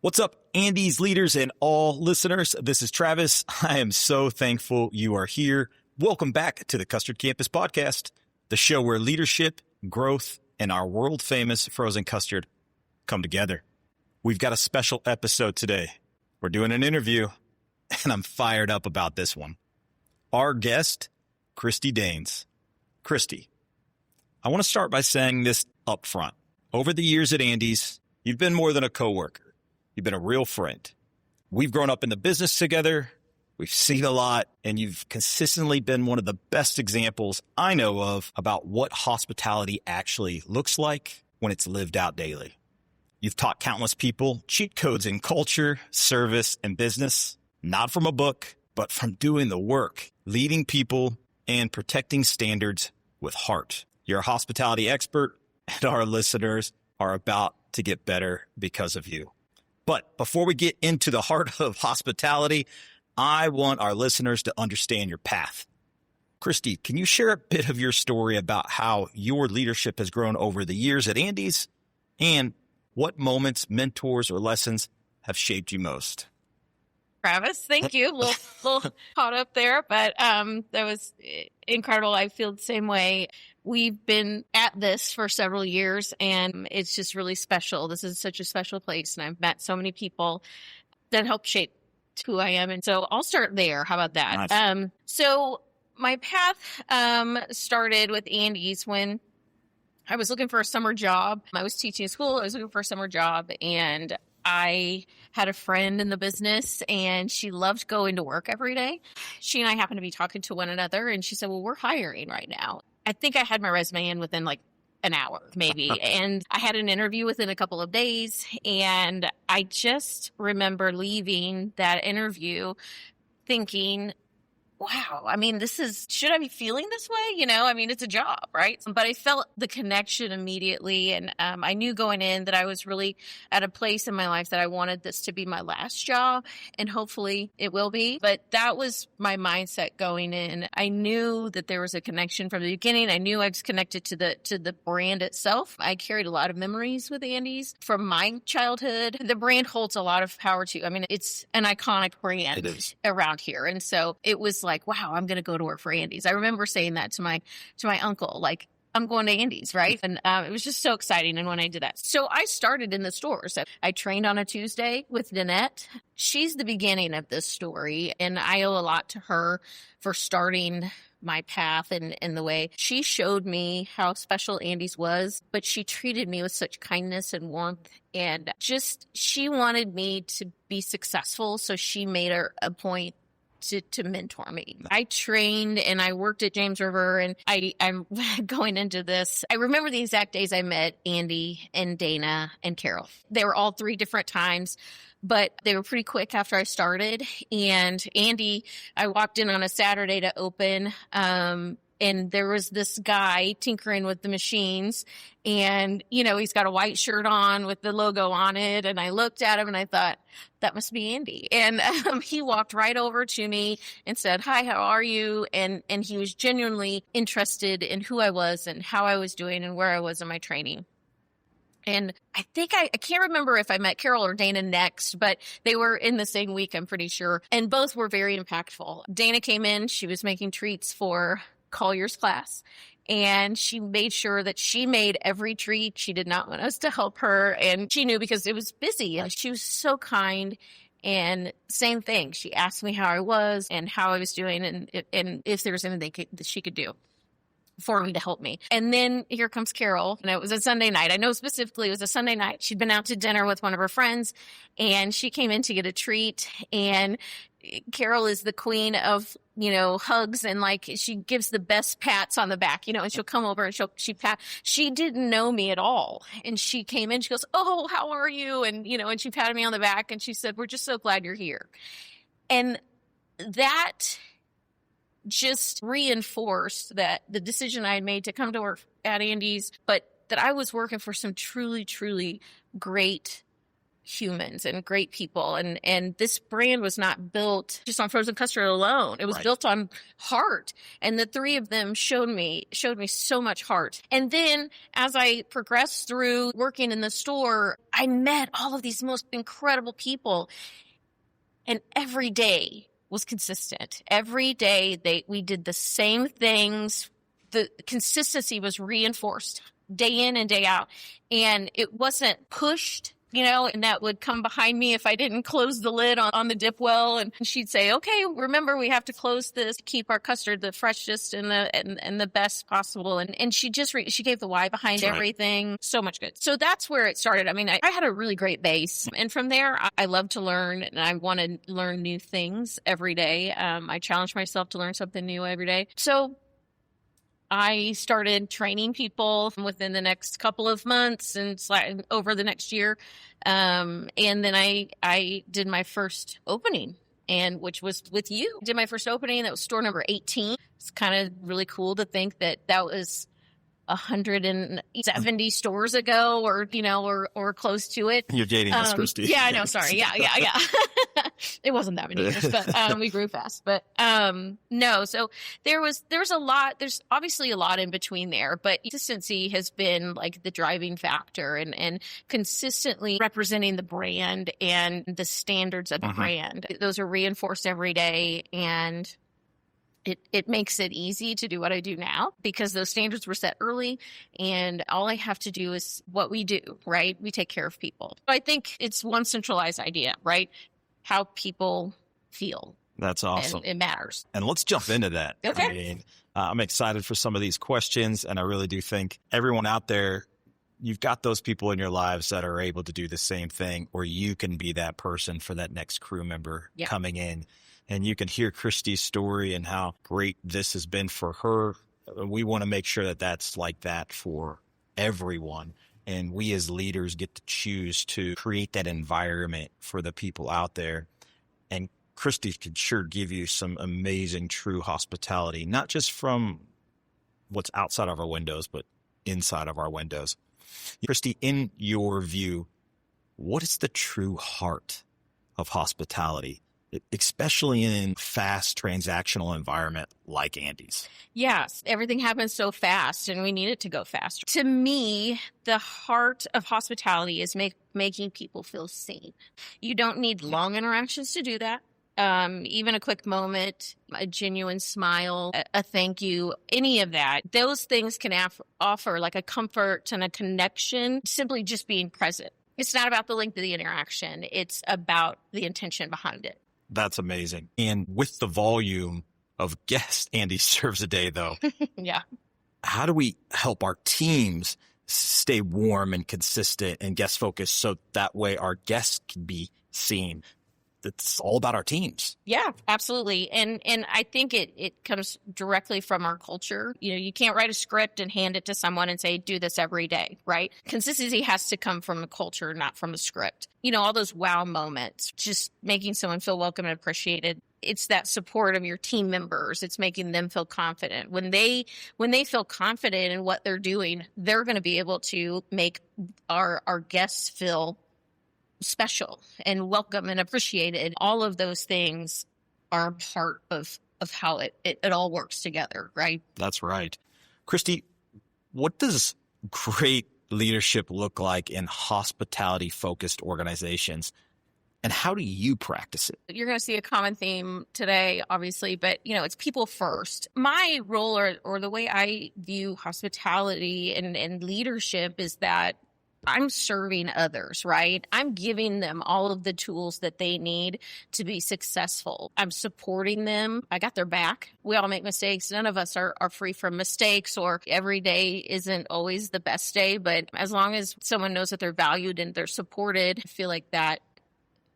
What's up, Andy's leaders and all listeners? This is Travis. I am so thankful you are here. Welcome back to the Custard Campus podcast, the show where leadership, growth, and our world-famous frozen custard come together. We've got a special episode today. We're doing an interview, and I'm fired up about this one. Our guest, Kristie Dains. Kristie, I want to start by saying this up front. Over the years at Andy's, you've been more than a coworker. You've been a real friend. We've grown up in the business together. We've seen a lot, and you've consistently been one of the best examples I know of about what hospitality actually looks like when it's lived out daily. You've taught countless people cheat codes in culture, service, and business, not from a book, but from doing the work, leading people, and protecting standards with heart. You're a hospitality expert, and our listeners are about to get better because of you. But before we get into the heart of hospitality, I want our listeners to understand your path. Kristie, can you share a bit of your story about how your leadership has grown over the years at Andy's and what moments, mentors, or lessons have shaped you most? Travis, thank you. A little caught up there, but that was incredible. I feel the same way. We've been at this for several years, and it's just really special. This is such a special place, and I've met so many people that helped shape who I am. And so I'll start there. How about that? Nice. So my path started with Andy's when I was looking for a summer job. I was teaching school. I was looking for a summer job, and I had a friend in the business, and she loved going to work every day. She and I happened to be talking to one another, and she said, well, we're hiring right now. I think I had my resume in within like an hour, maybe. And I had an interview within a couple of days. And I just remember leaving that interview thinking, wow, I mean, should I be feeling this way? It's a job, right? But I felt the connection immediately. And I knew going in that I was really at a place in my life that I wanted this to be my last job. And hopefully it will be. But that was my mindset going in. I knew that there was a connection from the beginning. I knew I was connected to the brand itself. I carried a lot of memories with Andy's from my childhood. The brand holds a lot of power too. I mean, it's an iconic brand around here. And so it was like, wow, I'm going to go to work for Andy's. I remember saying that to my uncle, like, I'm going to Andy's, right? And it was just so exciting. And when I did that, so I started in the stores. I trained on a Tuesday with Danette. She's the beginning of this story, and I owe a lot to her for starting my path and the way she showed me how special Andy's was, but she treated me with such kindness and warmth, and just she wanted me to be successful. So she made a point to mentor me. I trained and I worked at James River, and I'm going into this. I remember the exact days I met Andy and Dana and Carol. They were all 3 different times, but they were pretty quick after I started. And Andy, I walked in on a Saturday to open, and there was this guy tinkering with the machines, and, he's got a white shirt on with the logo on it. And I looked at him and I thought, that must be Andy. And he walked right over to me and said, hi, how are you? And he was genuinely interested in who I was and how I was doing and where I was in my training. And I think I can't remember if I met Carol or Dana next, but they were in the same week, I'm pretty sure. And both were very impactful. Dana came in, she was making treats for Collier's class, and she made sure that she made every treat. She did not want us to help her, and she knew because it was busy. She was so kind, and same thing. She asked me how I was and how I was doing, and if there was anything that she could do for me to help me. And then here comes Carol, and it was a Sunday night. I know specifically it was a Sunday night. She'd been out to dinner with one of her friends, and she came in to get a treat, and Carol is the queen of, hugs, and like she gives the best pats on the back, and she'll come over and she pat. She didn't know me at all. And she came in, she goes, oh, how are you? And, and she patted me on the back and she said, we're just so glad you're here. And that just reinforced that the decision I had made to come to work at Andy's, but that I was working for some truly, truly great humans and great people. And this brand was not built just on frozen custard alone. It was built on heart. And the three of them showed me so much heart. And then as I progressed through working in the store, I met all of these most incredible people. And every day was consistent. Every day we did the same things. The consistency was reinforced day in and day out. And it wasn't pushed, and that would come behind me if I didn't close the lid on the dip well. And she'd say, okay, remember, we have to close this to keep our custard the freshest and the best possible. And she she gave the why behind everything. So much good. So that's where it started. I mean, I had a really great base. And from there, I love to learn, and I want to learn new things every day. I challenge myself to learn something new every day. So I started training people within the next couple of months and over the next year. And then I did my first opening, which was with you. I did my first opening. That was store number 18. It's kind of really cool to think that was 170 stores ago, or close to it. You're dating us, Kristie. Yeah, I know. Sorry. Yeah. It wasn't that many years, but we grew fast. But no, so there was a lot. There's obviously a lot in between there, but consistency has been like the driving factor, and consistently representing the brand and the standards of the brand. Those are reinforced every day, and it makes it easy to do what I do now because those standards were set early, and all I have to do is what we do, right? We take care of people. I think it's one centralized idea, right? How people feel. That's awesome. And it matters. And let's jump into that. Okay. I mean, I'm excited for some of these questions, and I really do think everyone out there, you've got those people in your lives that are able to do the same thing, or you can be that person for that next crew member coming in. And you can hear Kristie's story and how great this has been for her. We want to make sure that that's like that for everyone. And we as leaders get to choose to create that environment for the people out there. And Kristie could sure give you some amazing true hospitality, not just from what's outside of our windows, but inside of our windows. Kristie, in your view, what is the true heart of hospitality, especially in fast transactional environment like Andy's? Yes, everything happens so fast, and we need it to go faster. To me, the heart of hospitality is making people feel seen. You don't need long interactions to do that. Even a quick moment, a genuine smile, a thank you, any of that. Those things can offer like a comfort and a connection, simply just being present. It's not about the length of the interaction. It's about the intention behind it. That's amazing. And with the volume of guests Andy serves a day, though, yeah. How do we help our teams stay warm and consistent and guest focused so that way our guests can be seen? It's all about our teams. Yeah, absolutely. And I think it comes directly from our culture. You can't write a script and hand it to someone and say, do this every day, right? Consistency has to come from a culture, not from a script. All those wow moments, just making someone feel welcome and appreciated. It's that support of your team members. It's making them feel confident. When they feel confident in what they're doing, they're going to be able to make our guests feel special and welcome and appreciated. All of those things are a part of how it all works together, right? That's right. Kristie, what does great leadership look like in hospitality-focused organizations, and how do you practice it? You're going to see a common theme today, obviously, but it's people first. My role or the way I view hospitality and leadership is that I'm serving others, right? I'm giving them all of the tools that they need to be successful. I'm supporting them. I got their back. We all make mistakes. None of us are free from mistakes, or every day isn't always the best day. But as long as someone knows that they're valued and they're supported, I feel like that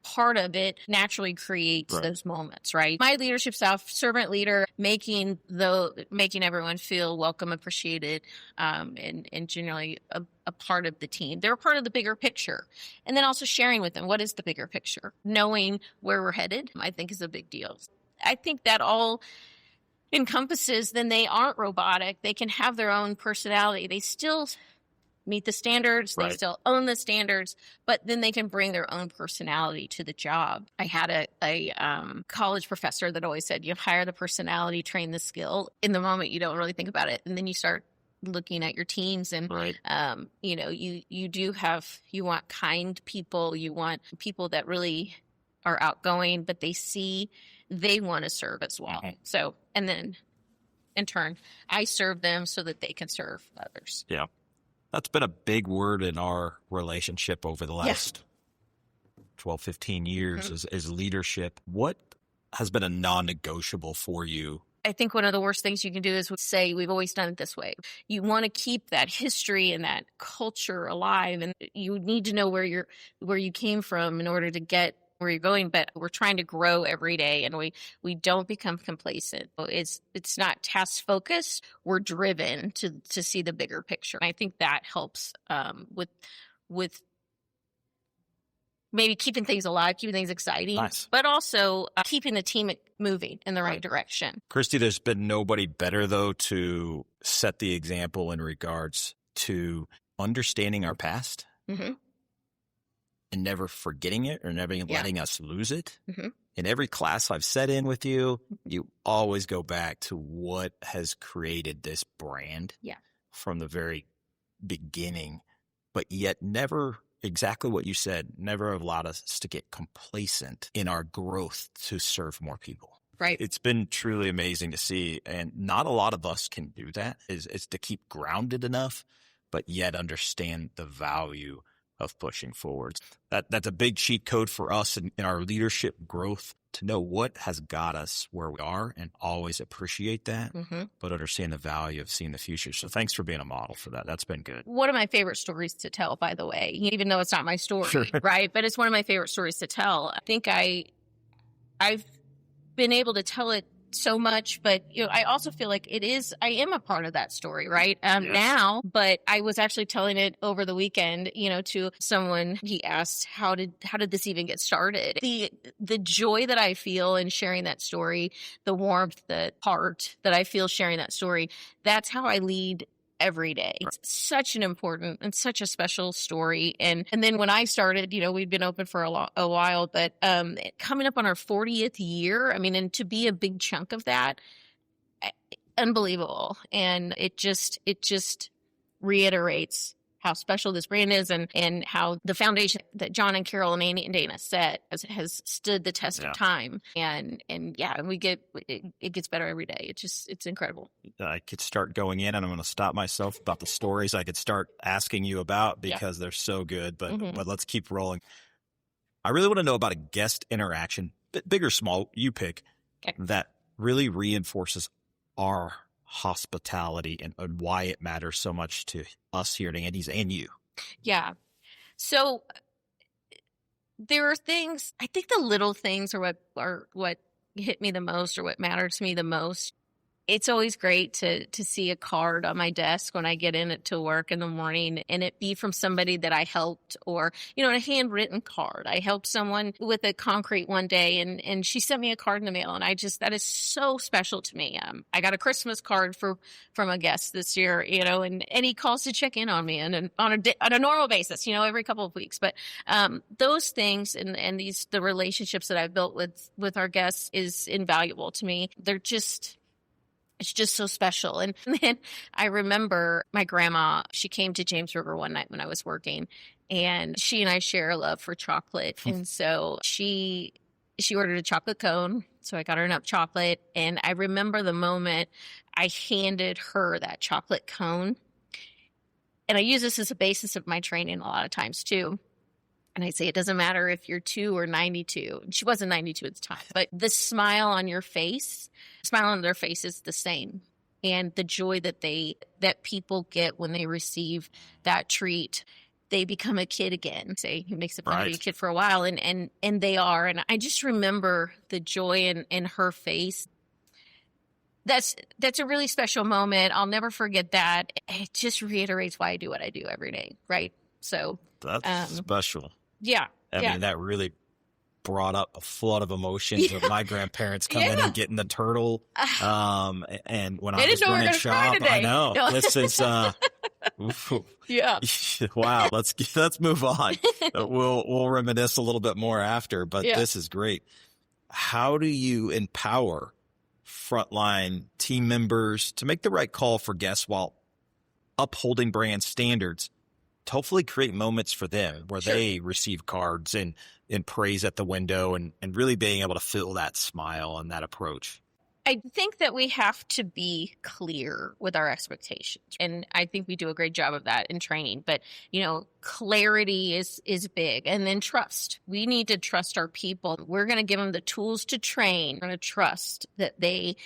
part of it naturally creates those moments, right? My leadership style, servant leader, making everyone feel welcome, appreciated, and generally a part of the team. They're a part of the bigger picture. And then also sharing with them, what is the bigger picture? Knowing where we're headed, I think, is a big deal. I think that all encompasses, then they aren't robotic. They can have their own personality. They still meet the standards. They Right. still own the standards, but then they can bring their own personality to the job. I had a college professor that always said, you hire the personality, train the skill. In the moment, you don't really think about it. And then you start looking at your teams and, Right. you want kind people. You want people that really are outgoing, but they want to serve as well. Mhm. So, and then in turn, I serve them so that they can serve others. Yeah. That's been a big word in our relationship over the last 12, 15 years is leadership. What has been a non-negotiable for you? I think one of the worst things you can do is say, we've always done it this way. You want to keep that history and that culture alive, and you need to know where you came from in order to get where you're going. But we're trying to grow every day, and we don't become complacent. It's not task focused. We're driven to see the bigger picture. And I think that helps with maybe keeping things alive, keeping things exciting, Nice. but also keeping the team moving in the right direction. Kristie, there's been nobody better, though, to set the example in regards to understanding our past Mm-hmm. and never forgetting it or never letting us lose it. Mm-hmm. In every class I've sat in with you, you always go back to what has created this brand from the very beginning, but yet never exactly what you said, never allowed us to get complacent in our growth to serve more people. Right. It's been truly amazing to see, and not a lot of us can do that, is to keep grounded enough, but yet understand the value of pushing forward. That's a big cheat code for us in our leadership growth, to know what has got us where we are and always appreciate that, but understand the value of seeing the future. So thanks for being a model for that. That's been good. One of my favorite stories to tell, by the way, even though it's not my story, Sure. right? But it's one of my favorite stories to tell. I think I've been able to tell it so much, but I also feel like I am a part of that story right now, but I was actually telling it over the weekend, to someone. He asked, how did this even get started? The joy that I feel in sharing that story, the warmth, the heart that I feel sharing that story, that's how I lead every day. It's such an important and such a special story. And then when I started, we'd been open for a while, but coming up on our 40th year, and to be a big chunk of that, unbelievable. And it just reiterates how special this brand is and how the foundation that John and Carol and Annie and Dana set has stood the test of time. And it gets better every day. It's incredible. I could start going in, and I'm going to stop myself about the stories I could start asking you about because they're so good, but let's keep rolling. I really want to know about a guest interaction, big or small, you pick, that really reinforces our hospitality and why it matters so much to us here at Andy's and you. Yeah. So there are things, I think the little things are what hit me the most or what matter to me the most. It's always great to see a card on my desk when I get in it to work in the morning, and it be from somebody that I helped, or, a handwritten card. I helped someone with a concrete one day, and she sent me a card in the mail, and that is so special to me. I got a Christmas card from a guest this year, and he calls to check in on me and on a normal basis, every couple of weeks. But those things and the relationships that I've built with our guests is invaluable to me. It's just so special. And then I remember my grandma, she came to James River one night when I was working, and she and I share a love for chocolate. And so she ordered a chocolate cone. So I got her enough chocolate. And I remember the moment I handed her that chocolate cone. And I use this as a basis of my training a lot of times too. And I say, it doesn't matter if you're 2 or 92. And she wasn't 92 at the time, but the smile on their face is the same. And the joy that people get when they receive that treat, they become a kid again. Say, he makes it fun to be a kid for a while, and they are. And I just remember the joy in her face. That's a really special moment. I'll never forget that. It just reiterates why I do what I do every day. Right. So that's special. Yeah. I mean, that really brought up a flood of emotions of my grandparents coming in and getting the turtle. And when I was running shop, I know this is Ooh. Yeah. Wow. Let's move on. We'll reminisce a little bit more after, but Yeah. this is great. How do you empower frontline team members to make the right call for guests while upholding brand standards to hopefully create moments for them where Sure. they receive cards and praise at the window and really being able to feel that smile and that approach? I think that we have to be clear with our expectations. And I think we do a great job of that in training. But, clarity is big. And then trust. We need to trust our people. We're going to give them the tools to train. We're going to trust that they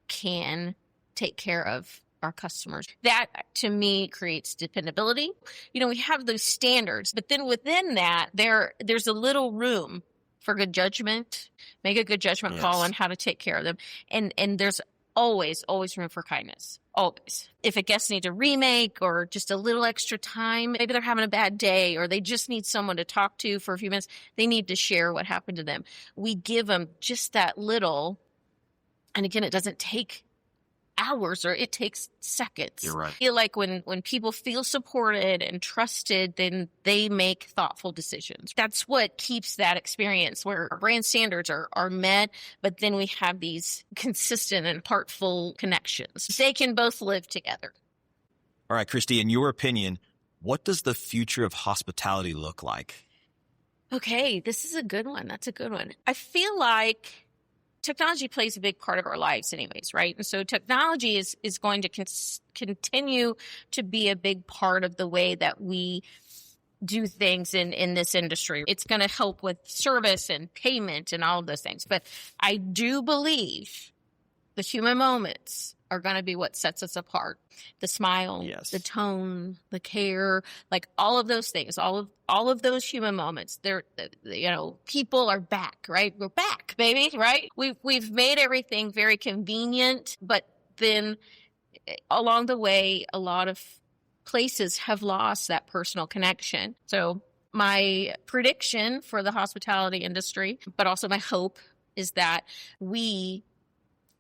can take care of our customers. That, to me, creates dependability. We have those standards. But then within that, there's a little room for good judgment, make a good judgment call on how to take care of them. And there's always room for kindness. Always. If a guest needs a remake or just a little extra time, maybe they're having a bad day or they just need someone to talk to for a few minutes, they need to share what happened to them. We give them just that little. And again, it doesn't take hours or it takes seconds. You're right. I feel like when people feel supported and trusted, then they make thoughtful decisions. That's what keeps that experience where our brand standards are met, but then we have these consistent and heartful connections. They can both live together. All right, Kristie, in your opinion, what does the future of hospitality look like? Okay, this is a good one. That's a good one. I feel like technology plays a big part of our lives anyways, right? And so technology is going to continue to be a big part of the way that we do things in this industry. It's going to help with service and payment and all of those things. But I do believe the human moments are going to be what sets us apart. The smile, the tone, the care, like all of those things, all of those human moments. People are back, right? We're back, baby, right? We've made everything very convenient, but then along the way, a lot of places have lost that personal connection. So my prediction for the hospitality industry, but also my hope, is that we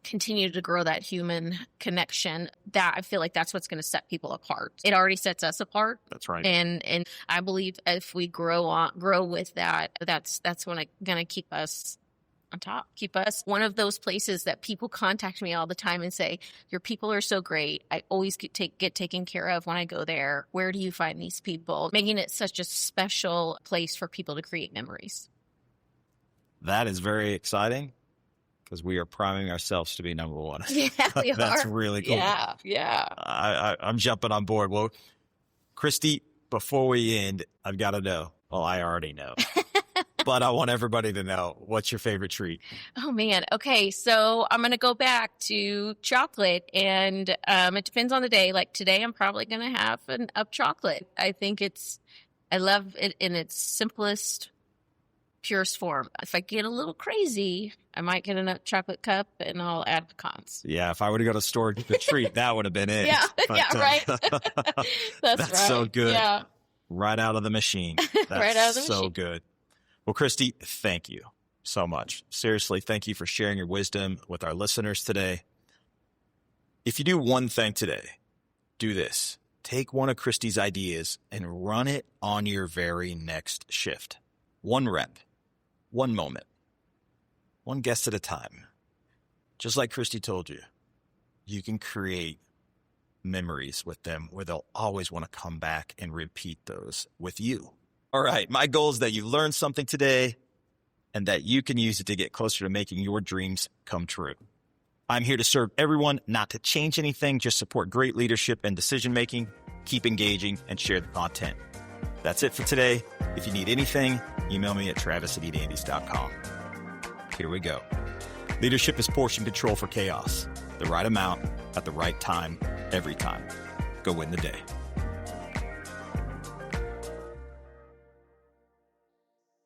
continue to grow that human connection. That I feel like that's what's going to set people apart. It already sets us apart. That's right. And I believe if we grow with that, that's going to keep us on top, keep us one of those places that people contact me all the time and say, your people are so great. I always get taken care of when I go there. Where do you find these people? Making it such a special place for people to create memories. That is very exciting, because we are priming ourselves to be number one. Yeah, we are. That's really cool. Yeah. I'm jumping on board. Well, Kristie, before we end, I've got to know. Well, I already know. But I want everybody to know, what's your favorite treat? Oh, man. Okay, so I'm going to go back to chocolate, and it depends on the day. Like today, I'm probably going to have an up chocolate. I love it in its simplest, purest form. If I get a little crazy, I might get a chocolate cup and I'll add pecans. Yeah, if I would have got a store to the treat, that would have been it. Yeah, But, right. That's right. So good. Yeah. Right out of the machine. That's Right out of the so machine. good. Well, Kristie, thank you so much. Seriously, thank you for sharing your wisdom with our listeners today. If you do one thing today, do this. Take one of Kristie's ideas and run it on your very next shift. One rep, one moment, one guest at a time. Just like Kristie told you, you can create memories with them where they'll always want to come back and repeat those with you. All right, my goal is that you learned something today and that you can use it to get closer to making your dreams come true. I'm here to serve everyone, not to change anything, just support great leadership and decision-making, keep engaging, and share the content. That's it for today. If you need anything, email me at travis@edandies.com. Here we go. Leadership is portion control for chaos. The right amount, at the right time, every time. Go win the day.